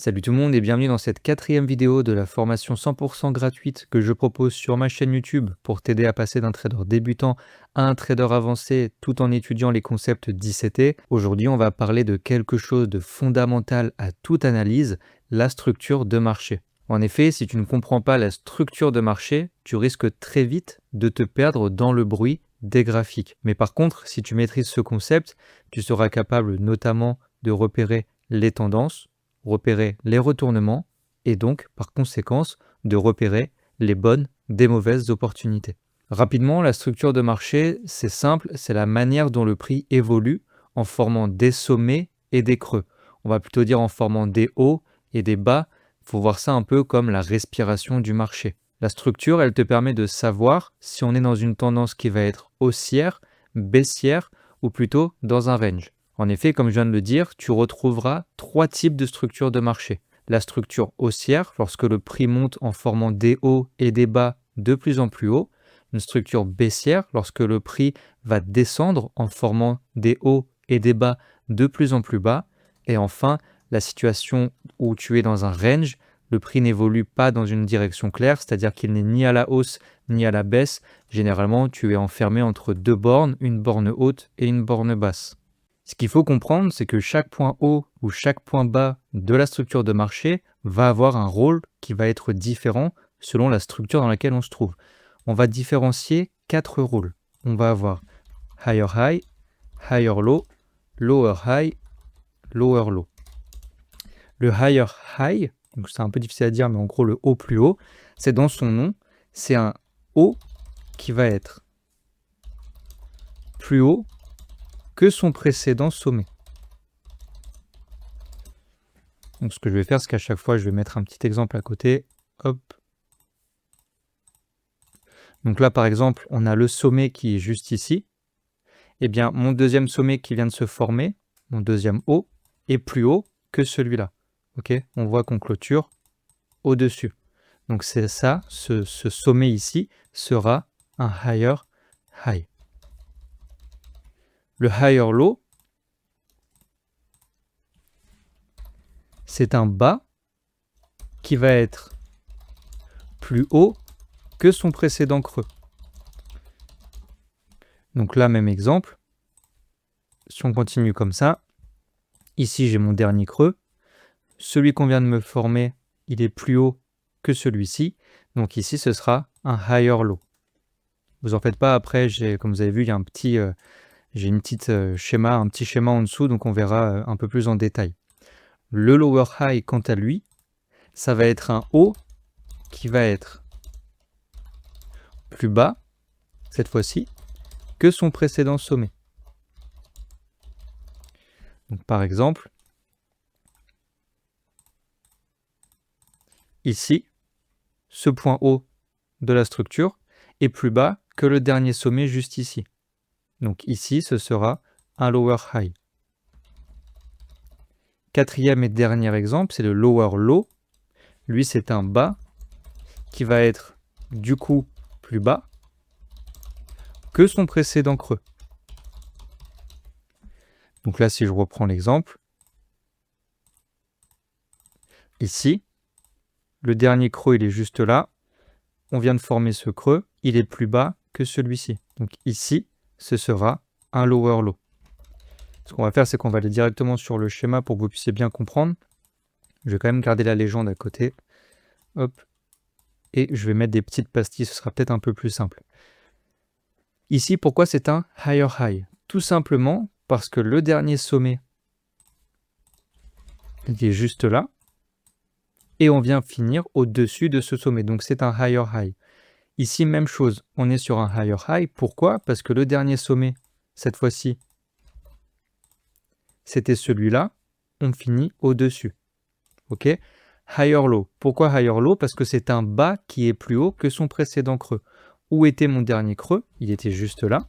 Salut tout le monde et bienvenue dans cette 4e vidéo de la formation 100% gratuite que je propose sur ma chaîne YouTube pour t'aider à passer d'un trader débutant à un trader avancé tout en étudiant les concepts d'ICT. Aujourd'hui, on va parler de quelque chose de fondamental à toute analyse, la structure de marché. En effet, si tu ne comprends pas la structure de marché, tu risques très vite de te perdre dans le bruit des graphiques. Mais par contre, si tu maîtrises ce concept, tu seras capable notamment de repérer les tendances, repérer les retournements et donc, par conséquence, de repérer les bonnes des mauvaises opportunités. Rapidement, la structure de marché, c'est simple, c'est la manière dont le prix évolue en formant des sommets et des creux. On va plutôt dire en formant des hauts et des bas. Il faut voir ça un peu comme la respiration du marché. La structure, elle te permet de savoir si on est dans une tendance qui va être haussière, baissière ou plutôt dans un range. En effet, comme je viens de le dire, tu retrouveras 3 types de structures de marché. La structure haussière, lorsque le prix monte en formant des hauts et des bas de plus en plus hauts. Une structure baissière, lorsque le prix va descendre en formant des hauts et des bas de plus en plus bas. Et enfin, la situation où tu es dans un range, le prix n'évolue pas dans une direction claire, c'est-à-dire qu'il n'est ni à la hausse ni à la baisse. Généralement, tu es enfermé entre deux bornes, une borne haute et une borne basse. Ce qu'il faut comprendre, c'est que chaque point haut ou chaque point bas de la structure de marché va avoir un rôle qui va être différent selon la structure dans laquelle on se trouve. On va différencier 4 rôles. On va avoir higher high, higher low, lower high, lower low. Le higher high, donc c'est un peu difficile à dire, mais en gros le haut plus haut, c'est dans son nom, c'est un haut qui va être plus haut que son précédent sommet. Donc ce que je vais faire, c'est qu'à chaque fois, je vais mettre un petit exemple à côté. Hop. Donc là, par exemple, on a le sommet qui est juste ici. Eh bien, mon deuxième sommet qui vient de se former, mon deuxième haut, est plus haut que celui-là. Ok ? On voit qu'on clôture au-dessus. Donc c'est ça, ce sommet ici sera un higher high. Le higher low, c'est un bas qui va être plus haut que son précédent creux. Donc là, même exemple. Si on continue comme ça, ici j'ai mon dernier creux. Celui qu'on vient de me former, il est plus haut que celui-ci. Donc ici, ce sera un higher low. Vous en faites pas, après, comme vous avez vu, il y a un petit schéma en dessous, donc on verra un peu plus en détail. Le lower high, quant à lui, ça va être un haut qui va être plus bas, cette fois-ci, que son précédent sommet. Donc par exemple, ici, ce point haut de la structure est plus bas que le dernier sommet juste ici. Donc ici, ce sera un lower high. Quatrième et dernier exemple, c'est le lower low. Lui, c'est un bas qui va être du coup plus bas que son précédent creux. Donc là, si je reprends l'exemple, ici, le dernier creux, il est juste là. On vient de former ce creux, il est plus bas que celui-ci. Donc ici, ce sera un lower low. Ce qu'on va faire, c'est qu'on va aller directement sur le schéma pour que vous puissiez bien comprendre. Je vais quand même garder la légende à côté. Hop. Et je vais mettre des petites pastilles, ce sera peut-être un peu plus simple. Ici, pourquoi c'est un higher high? Tout simplement parce que le dernier sommet, il est juste là. Et on vient finir au-dessus de ce sommet. Donc c'est un higher high. Ici, même chose, on est sur un higher high. Pourquoi? Parce que le dernier sommet, cette fois-ci, c'était celui-là. On finit au-dessus. Ok? Higher low. Pourquoi higher low? Parce que c'est un bas qui est plus haut que son précédent creux. Où était mon dernier creux? Il était juste là.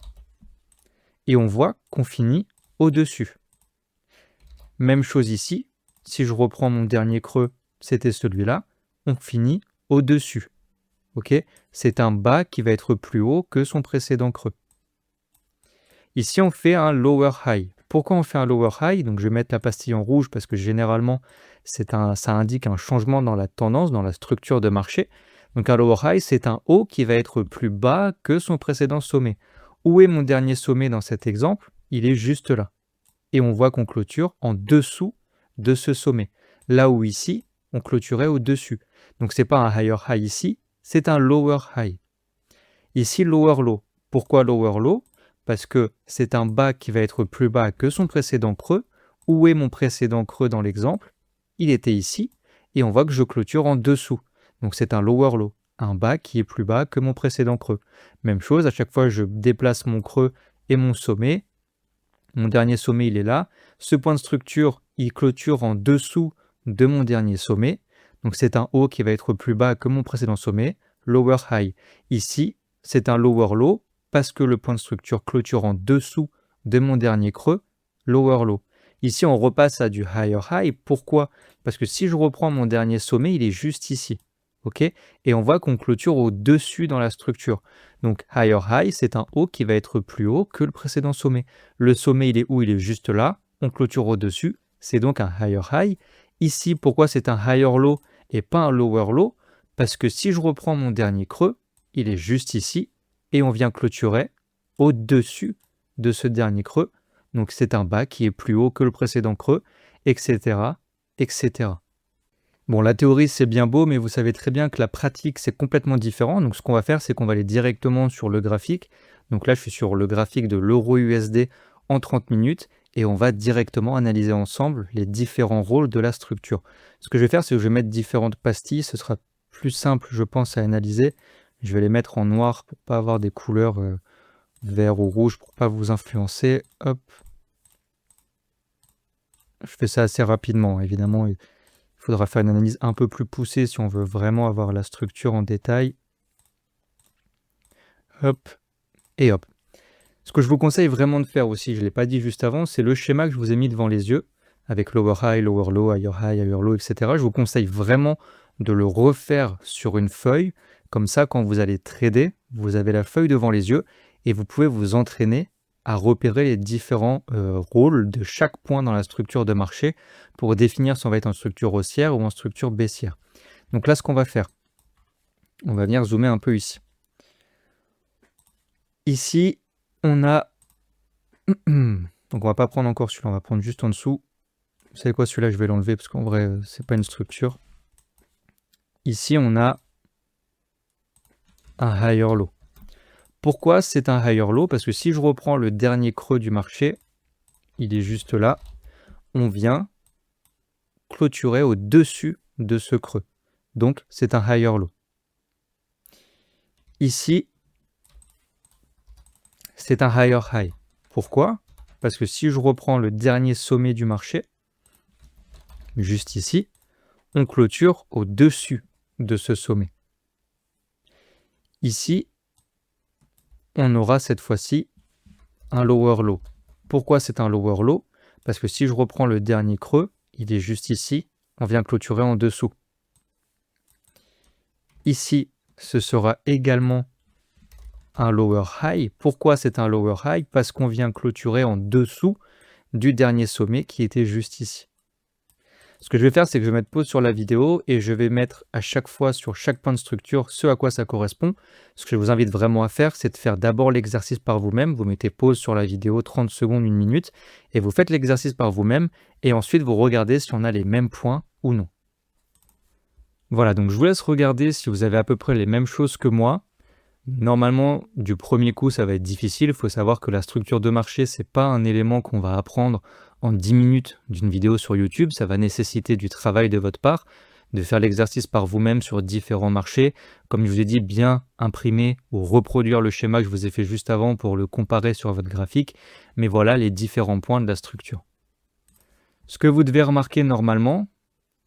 Et on voit qu'on finit au-dessus. Même chose ici. Si je reprends mon dernier creux, c'était celui-là. On finit au-dessus. Ok? C'est un bas qui va être plus haut que son précédent creux. Ici, on fait un lower high. Pourquoi on fait un lower high? Donc je vais mettre la pastille en rouge parce que généralement ça indique un changement dans la tendance, dans la structure de marché. Donc un lower high, c'est un haut qui va être plus bas que son précédent sommet. Où est mon dernier sommet dans cet exemple? Il est juste là. Et on voit qu'on clôture en dessous de ce sommet. Là où ici, on clôturait au-dessus. Donc ce n'est pas un higher high ici, c'est un lower high. Ici, lower low. Pourquoi lower low? Parce que c'est un bas qui va être plus bas que son précédent creux. Où est mon précédent creux dans l'exemple? Il était ici, et on voit que je clôture en dessous. Donc c'est un lower low, un bas qui est plus bas que mon précédent creux. Même chose, à chaque fois je déplace mon creux et mon sommet. Mon dernier sommet, il est là. Ce point de structure, il clôture en dessous de mon dernier sommet. Donc c'est un haut qui va être plus bas que mon précédent sommet, lower high. Ici, c'est un lower low parce que le point de structure clôture en dessous de mon dernier creux, lower low. Ici, on repasse à du higher high. Pourquoi? Parce que si je reprends mon dernier sommet, il est juste ici. Okay, et on voit qu'on clôture au-dessus dans la structure. Donc higher high, c'est un haut qui va être plus haut que le précédent sommet. Le sommet, il est où? Il est juste là. On clôture au-dessus. C'est donc un higher high. Ici, pourquoi c'est un higher low et pas un lower low? Parce que si je reprends mon dernier creux, il est juste ici. Et on vient clôturer au-dessus de ce dernier creux. Donc c'est un bas qui est plus haut que le précédent creux, etc., etc. Bon, la théorie, c'est bien beau, mais vous savez très bien que la pratique, c'est complètement différent. Donc, ce qu'on va faire, c'est qu'on va aller directement sur le graphique. Donc là, je suis sur le graphique de l'euro USD en 30 minutes et on va directement analyser ensemble les différents rôles de la structure. Ce que je vais faire, c'est que je vais mettre différentes pastilles. Ce sera plus simple, je pense, à analyser. Je vais les mettre en noir pour ne pas avoir des couleurs vert ou rouge, pour ne pas vous influencer. Hop. Je fais ça assez rapidement, évidemment. Il faudra faire une analyse un peu plus poussée si on veut vraiment avoir la structure en détail. Hop, et hop. Ce que je vous conseille vraiment de faire aussi, je ne l'ai pas dit juste avant, c'est le schéma que je vous ai mis devant les yeux, avec lower high, lower low, higher low, etc. Je vous conseille vraiment de le refaire sur une feuille. Comme ça, quand vous allez trader, vous avez la feuille devant les yeux et vous pouvez vous entraîner à repérer les différents rôles de chaque point dans la structure de marché pour définir si on va être en structure haussière ou en structure baissière. Donc là, ce qu'on va faire, on va venir zoomer un peu ici. Ici, on a... Donc on va pas prendre encore celui-là, on va prendre juste en dessous. Vous savez quoi, celui-là, je vais l'enlever parce qu'en vrai, c'est pas une structure. Ici, on a un higher low. Pourquoi c'est un higher low? Parce que si je reprends le dernier creux du marché, il est juste là, on vient clôturer au-dessus de ce creux. Donc, c'est un higher low. Ici, c'est un higher high. Pourquoi? Parce que si je reprends le dernier sommet du marché, juste ici, on clôture au-dessus de ce sommet. Ici, on aura cette fois-ci un lower low. Pourquoi c'est un lower low? Parce que si je reprends le dernier creux, il est juste ici, on vient clôturer en dessous. Ici, ce sera également un lower high. Pourquoi c'est un lower high? Parce qu'on vient clôturer en dessous du dernier sommet qui était juste ici. Ce que je vais faire, c'est que je vais mettre pause sur la vidéo et je vais mettre à chaque fois sur chaque point de structure ce à quoi ça correspond. Ce que je vous invite vraiment à faire, c'est de faire d'abord l'exercice par vous-même. Vous mettez pause sur la vidéo 30 secondes, 1 minute et vous faites l'exercice par vous-même et ensuite vous regardez si on a les mêmes points ou non. Voilà, donc je vous laisse regarder si vous avez à peu près les mêmes choses que moi. Normalement, du premier coup, ça va être difficile. Il faut savoir que la structure de marché, ce n'est pas un élément qu'on va apprendre en 10 minutes d'une vidéo sur YouTube. Ça va nécessiter du travail de votre part, de faire l'exercice par vous-même sur différents marchés. Comme je vous ai dit, bien imprimer ou reproduire le schéma que je vous ai fait juste avant pour le comparer sur votre graphique. Mais voilà les différents points de la structure. Ce que vous devez remarquer normalement,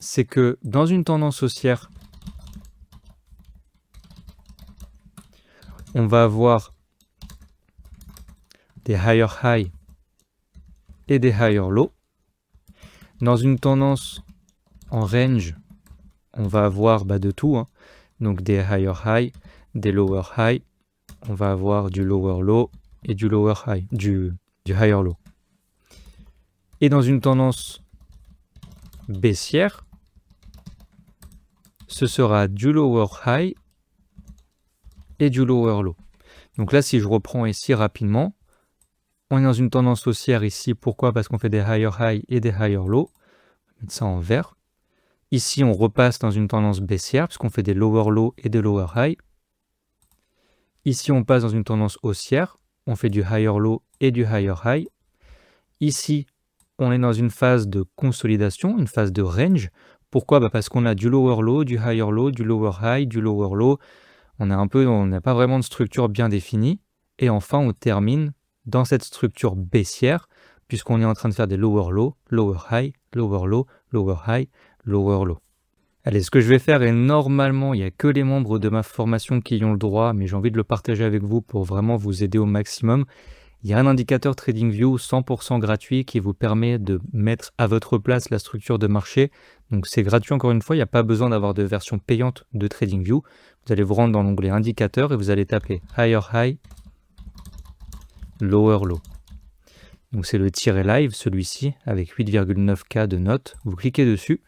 c'est que dans une tendance haussière, on va avoir des higher high et des higher low. Dans une tendance en range, on va avoir de tout, hein. Donc des higher high, des lower high, on va avoir du lower low et du lower high, du higher low. Et dans une tendance baissière, ce sera du lower high et du lower low. Donc là, si je reprends ici rapidement, on est dans une tendance haussière ici. Pourquoi? Parce qu'on fait des higher high et des higher low. On va mettre ça en vert. Ici, on repasse dans une tendance baissière parce qu'on fait des lower low et des lower high. Ici, on passe dans une tendance haussière. On fait du higher low et du higher high. Ici, on est dans une phase de consolidation, une phase de range. Pourquoi? Parce qu'on a du lower low, du higher low, du lower high, du lower low. On n'a pas vraiment de structure bien définie. Et enfin, on termine dans cette structure baissière, puisqu'on est en train de faire des lower low, lower high, lower low, lower high, lower low. Allez, ce que je vais faire est normalement, il n'y a que les membres de ma formation qui y ont le droit, mais j'ai envie de le partager avec vous pour vraiment vous aider au maximum. Il y a un indicateur TradingView 100% gratuit qui vous permet de mettre à votre place la structure de marché. Donc c'est gratuit encore une fois, il n'y a pas besoin d'avoir de version payante de TradingView. Vous allez vous rendre dans l'onglet indicateur et vous allez taper Higher High, Lower Low. Donc c'est le tiret live, celui-ci, avec 8,9K de notes. Vous cliquez dessus.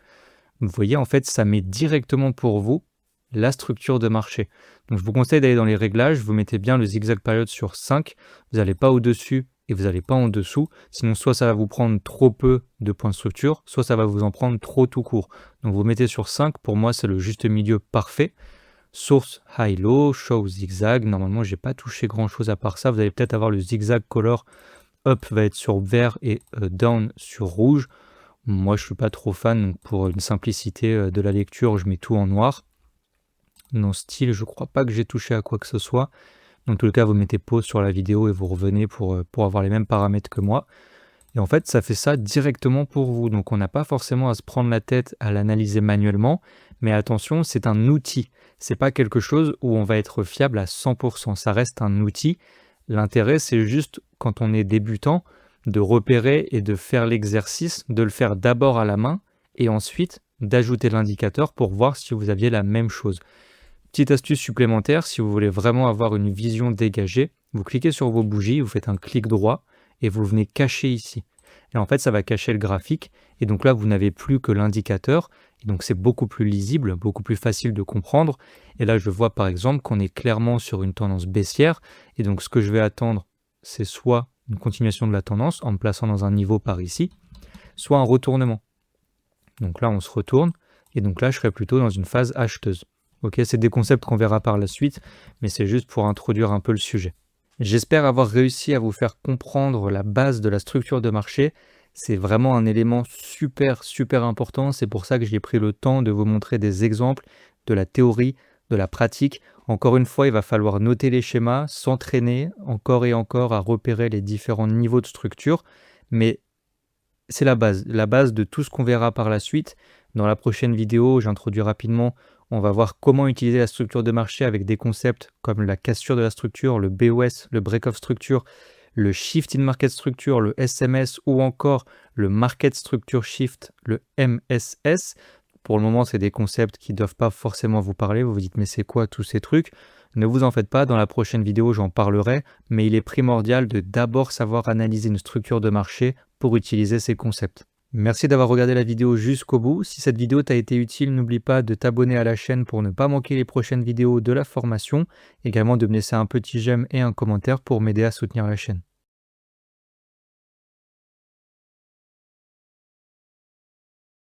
Vous voyez, en fait, ça met directement pour vous la structure de marché. Donc je vous conseille d'aller dans les réglages, vous mettez bien le zigzag période sur 5, vous n'allez pas au-dessus et vous n'allez pas en dessous, sinon soit ça va vous prendre trop peu de points de structure, soit ça va vous en prendre trop tout court. Donc vous mettez sur 5, pour moi c'est le juste milieu parfait. Source high-low, show zigzag, normalement j'ai pas touché grand chose à part ça, vous allez peut-être avoir le zigzag color, up va être sur vert et down sur rouge. Moi je suis pas trop fan, donc pour une simplicité de la lecture je mets tout en noir. Dans style, je crois pas que j'ai touché à quoi que ce soit. Dans tout le cas, vous mettez pause sur la vidéo et vous revenez pour avoir les mêmes paramètres que moi. Et en fait, ça fait ça directement pour vous. Donc, on n'a pas forcément à se prendre la tête à l'analyser manuellement. Mais attention, c'est un outil. C'est pas quelque chose où on va être fiable à 100%. Ça reste un outil. L'intérêt, c'est juste, quand on est débutant, de repérer et de faire l'exercice, de le faire d'abord à la main et ensuite d'ajouter l'indicateur pour voir si vous aviez la même chose. Petite astuce supplémentaire, si vous voulez vraiment avoir une vision dégagée, vous cliquez sur vos bougies, vous faites un clic droit et vous venez cacher ici. Et en fait, ça va cacher le graphique. Et donc là, vous n'avez plus que l'indicateur. Et donc, c'est beaucoup plus lisible, beaucoup plus facile de comprendre. Et là, je vois par exemple qu'on est clairement sur une tendance baissière. Et donc, ce que je vais attendre, c'est soit une continuation de la tendance en me plaçant dans un niveau par ici, soit un retournement. Donc là, on se retourne. Et donc là, je serai plutôt dans une phase acheteuse. Ok, c'est des concepts qu'on verra par la suite, mais c'est juste pour introduire un peu le sujet. J'espère avoir réussi à vous faire comprendre la base de la structure de marché. C'est vraiment un élément super important. C'est pour ça que j'ai pris le temps de vous montrer des exemples de la théorie, de la pratique. Encore une fois, il va falloir noter les schémas, s'entraîner encore et encore à repérer les différents niveaux de structure. Mais c'est la base de tout ce qu'on verra par la suite. Dans la prochaine vidéo, j'introduis rapidement, on va voir comment utiliser la structure de marché avec des concepts comme la cassure de la structure, le BOS, le break-off structure, le shift in market structure, le SMS ou encore le market structure shift, le MSS. Pour le moment, c'est des concepts qui ne doivent pas forcément vous parler. Vous vous dites, mais c'est quoi tous ces trucs? Ne vous en faites pas, dans la prochaine vidéo, j'en parlerai, mais il est primordial de d'abord savoir analyser une structure de marché pour utiliser ces concepts. Merci d'avoir regardé la vidéo jusqu'au bout. Si cette vidéo t'a été utile, n'oublie pas de t'abonner à la chaîne pour ne pas manquer les prochaines vidéos de la formation. Également de me laisser un petit j'aime et un commentaire pour m'aider à soutenir la chaîne.